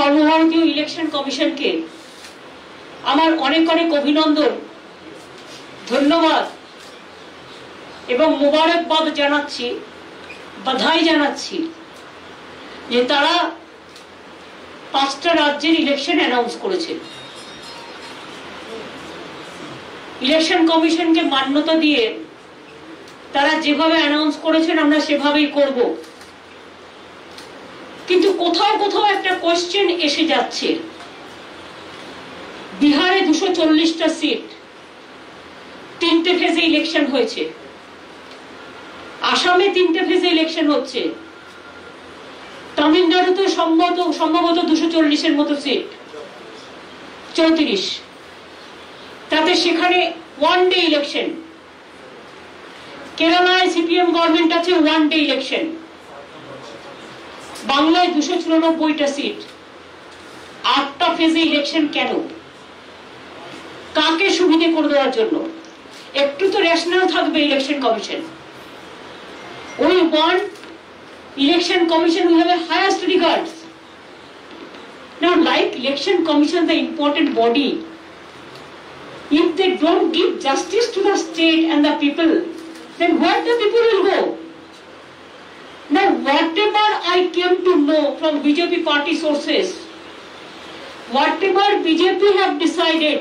সর্বভারতীয় ইলেকশন কমিশনকে আমার অনেক অনেক অভিনন্দন, ধন্যবাদ এবং মোবারকবাদ জানাচ্ছি, বাধাই জানাচ্ছি যে তারা 5টা রাজ্যের ইলেকশন অ্যানাউন্স করেছে। ইলেকশন কমিশনকে মান্যতা দিয়ে তারা যেভাবে অ্যানাউন্স করেছেন আমরা সেভাবেই করব। কিন্তু কোথাও কোথাও একটা কোশ্চেন এসে যাচ্ছে। বিহারে 240টা সিট, 3টে ফেজে ইলেকশন হয়েছে। আসামে 3টে ফেজে ইলেকশন হচ্ছে। তামিলনাড়ুতে সম্ভবত 240-এর মতো সিট, 34, তাতে সেখানে ওয়ান ডে ইলেকশন। কেরালায় সিপিএম গভর্নমেন্ট আছে, ওয়ান ডে ইলেকশন। বাংলায় 294টা সিট, 8টা ফেজে ইলেকশন। কেন? কাকে সুবিধে করে দেওয়ার জন্য? একটু তো রেশনাল থাকবে election commission. We want election commission who have a highest regards. Now, like election commission, the important body, if they don't give justice to the state and the people, then where the people will go? Now, whatever I came to know from BJP party sources, whatever BJP have decided,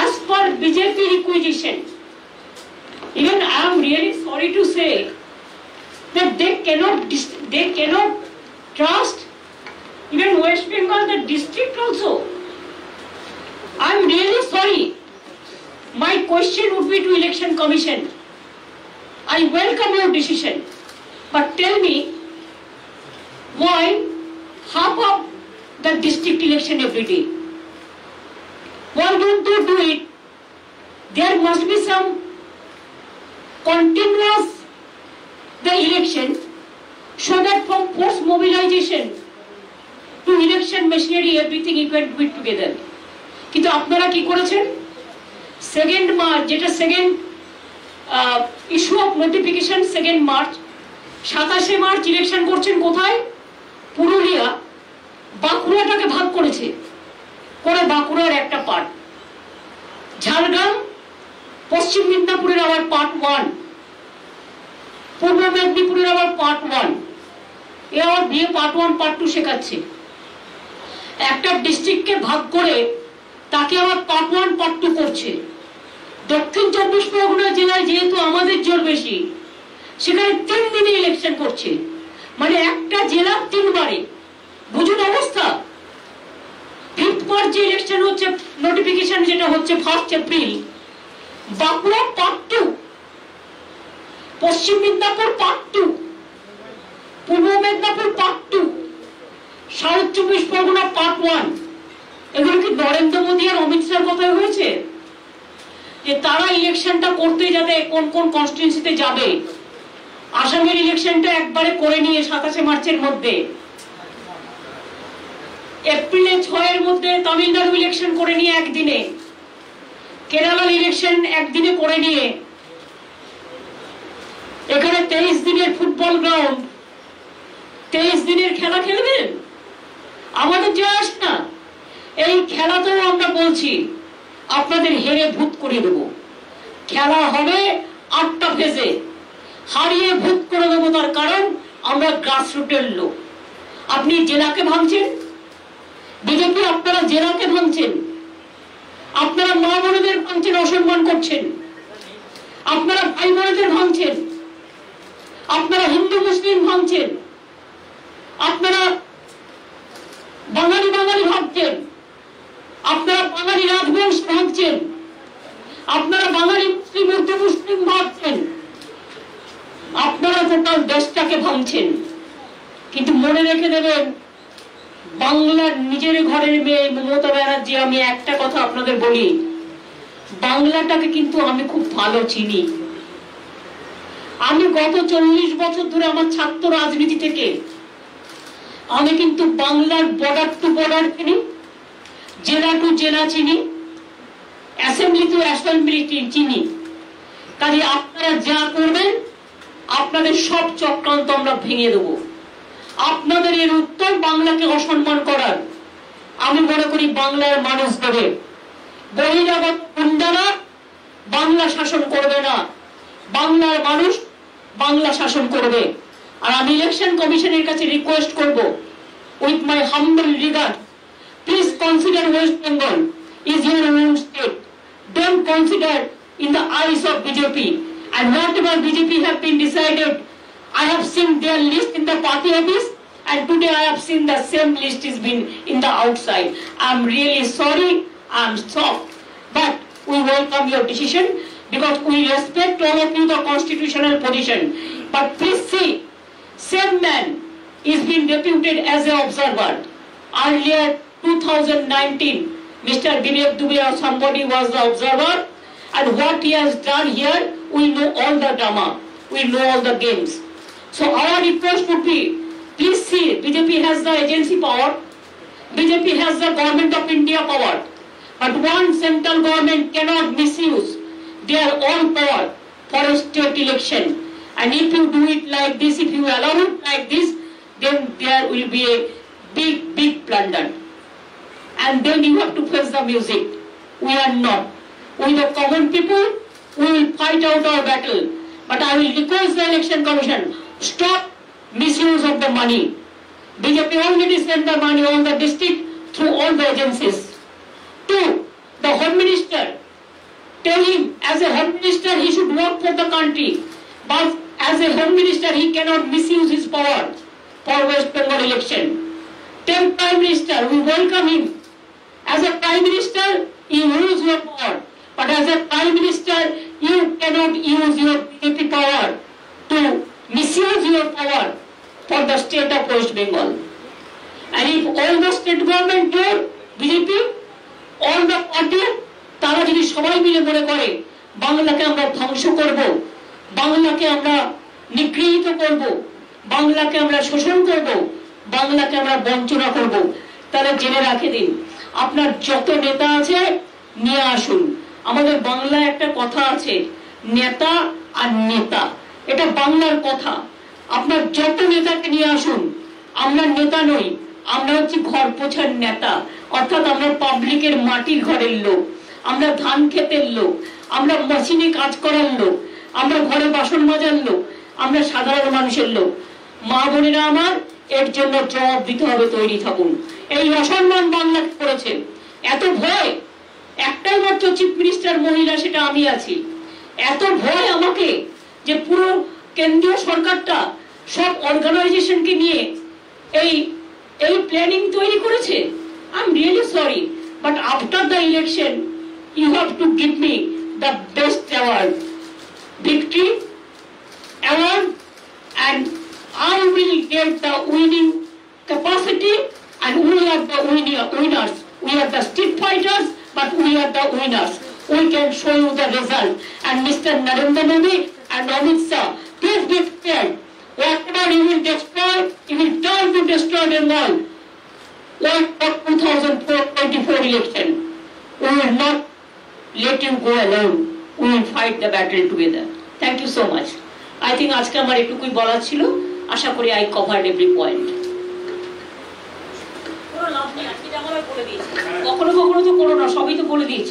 as per BJP requisition, even I am really sorry to say that they cannot trust even West Bengal, the district also. I am really sorry. My question would be to Election Commission. I welcome your decision, but tell me why half of the district election every day? Why don't you do it? There must be some continuous the election, so that from post mobilization to election machinery everything you can do it together. কিন্তু আপনারা কি করেছেন? 2nd March, যেটা second issue of notification 2nd March, 27শে March election করছেন কোথায়? পুরুলিয়া। বাঁকুড়াটাকে ভাগ করেছে, করে বাঁকুড়ার একটা পার্ট, ঝাড়গ্রাম পশ্চিম মেদিনীপুরের আবার পার্ট 1, পূর্ব মেদিনীপুরের আবার পার্ট 1, এ আবার বিয়ে পার্ট 1 পার্ট 2 শেখাচ্ছে। একটা ডিস্ট্রিক্টকে ভাগ করে তাকে আবার পার্ট 1 পার্ট 2 করছে। দক্ষিণ 24 পরগনা জেলায় যেহেতু আমাদের জোর বেশি, সেখানে 3 দিনে ইলেকশন করছে, মানে একটা জেলা 3 বারে। বুঝুন অবস্থা। 5th মার্চ যে ইলেকশন হচ্ছে, নোটিফিকেশন যেটা হচ্ছে 1 এপ্রিল, বাঁকুড়া পার্ট 2, পশ্চিম মেদিনীপুর পার্ট 2, পূর্ব Medinipur part 2, south 24 Pargana part 1। এগুলো কি নরেন্দ্র মোদী আর অমিত শাহর কথাই হয়েছে? যে তারা ইলেকশনটা করতে যাবে কোন কোন কনস্টিটিউয়েন্সিতে যাবে। আসামের ইলেকশনটা একবারে করে নিয়ে 27শে মার্চের মধ্যে, এপ্রিলে 6-এর মধ্যে তামিলনাড়ু ইলেকশন করে নিয়ে একদিনে, কেরালার ইলেকশন একদিনে করে নিয়ে, এখানে 23 দিনের ফুটবল গ্রাউন্ড, 23 দিনের খেলা খেলবেন? আমাদের যে আস না, এই খেলাতেও আমরা বলছি আপনাদের হেরে ভূত করে দেব। খেলা হবে 8টা ফেজে, হারিয়ে ভূত করে দেবো। তার কারণ আমরা গ্রাসরুটের লোক। আপনি জেলাকে ভাঙছেন, বিজেপি আপনারা জেলাকে ভাঙছেন, আপনারা মা বোনদের ভাঙছেন, অসম্মান করছেন, আপনারা ভাই বোনদের ভাঙছেন, আপনারা হিন্দু মুসলিম ভাঙছেন, আপনারা বাঙালি বাঙালি ভাবছেন, আপনারা বাঙালি রাজবংশ ভাবছেন, আপনারা বাঙালি মুসলিম উর্দু মুসলিম ভাবছেন, আপনারা টোটাল দেশটাকে ভাঙছেন। কিন্তু মনে রেখে দেবেন, বাংলার নিজের ঘরের মেয়ে মমতা ব্যানার্জি, আমি একটা কথা আপনাদের বলি, বাংলাটাকে কিন্তু আমি খুব ভালো চিনি। আমি গত 40 বছর ধরে আমার ছাত্র রাজনীতি থেকে আমি কিন্তু বাংলার বর্ডার টু বর্ডার চিনি, জেলা টু জেলা চিনি, অ্যাসেম্বলি টু অ্যাসেম্বলি চিনি। কাজে আপনারা যা করবেন, আপনাদের সব চক্রান্ত আমরা ভেঙে দেবো। আপনাদের এর উত্তর বাংলাকে অসম্মান করার আমি মনে করি বাংলার মানুষ দেবে। বহিরাগত গুন্ডারা বাংলা শাসন করবে না, বাংলার মানুষ বাংলা শাসন করবে। আর আমি ইলেকশন কমিশনের কাছে রিকোয়েস্ট করব, with my humble regard, please consider West Bengal is your own state. Don't consider in the eyes of BJP. And whatever BJP have been decided, I have seen their list in the party office, and today I have seen the same list is been in the outside. I'm really sorry, I'm shocked, but we welcome your decision because we respect all of you the constitutional position. But please see, same man is being deputed as an observer. Earlier 2019, Mr. Vivek Dubey or somebody was the observer, and what he has done here, we know all the drama, we know all the games. So our request would be, please see, BJP has the agency power, BJP has the government of India power, but one central government cannot misuse their own power for a state election. And if you do it like this, if you allow it like this, then there will be a big blunder. And then you have to face the music. We are not. We the common people, we will fight out our battle. But I will request the election commission, stop misuse of the money. BJP already sent the money on the district through all the agencies. 2, the Home Minister, tell him as a Home Minister he should work for the country. But as a Home Minister he cannot misuse his power for West Bengal election. Tell Prime Minister, we welcome him. As a Prime Minister, you use your power. But as a Prime Minister, you cannot use your BJP power to misuse your power for the state of West Bengal. And if all the state government do, BJP, all the party, তারা যদি সবাই মিলে মনে করে বাংলাকে আমরা ধ্বংস করব, বাংলাকে আমরা নিগৃহীত করব, বাংলাকে আমরা শোষণ করব, বাংলাকে আমরা বঞ্চনা করব, তাহলে জেনে রাখে দিন, আপনার যত নেতা আছে নিয়ে আসুন। আমাদের বাংলায় একটা কথা আছে, নেতা আর নেতা, এটা বাংলার কথা। আপনার যত নেতাকে নিয়ে আসুন। আমরা নেতা নই, আমরা হচ্ছে ঘর পোছার নেতা, অর্থাৎ আমরা পাবলিকের মাটির ঘরের লোক, আমরা ধান ক্ষেতের লোক, আমরা মেশিনে কাজ করার লোক, আমরা ঘরে বাসন মাজার লোক, আমরা সাধারণ মানুষের লোক। মা বোনেরা আমার, এর জন্য জবাব দিতে হবে, তৈরি থাকুন। এই অসম্মান বাংলাকে করেছে, এত ভয়, একটাই মাত্র চিফ মিনিস্টার মহিলা, সেটা আমি আছি। এত ভয় আমাকে যে পুরো কেন্দ্রীয় সরকারটা সব অর্গানাইজেশনকে নিয়ে এই প্ল্যানিং তৈরি করেছে। I am really sorry, but after the election you have to give me the best award, victory award, and I will get the winning capacity, and we are the winners. We are the street fighters, but we are the winners. We can show you the result. And Mr. Narendra Modi and Amit Shah, please be prepared. Whatever you will destroy, you will turn to destroy them all. Like the 2024 election, we will not let you go alone. We will fight the battle together. Thank you so much. I think আজকে আমার এটুকুই বলার ছিল। আশা করি I covered every point. কখনো কখনো তো করো না, সবই তো বলে দিয়েছি।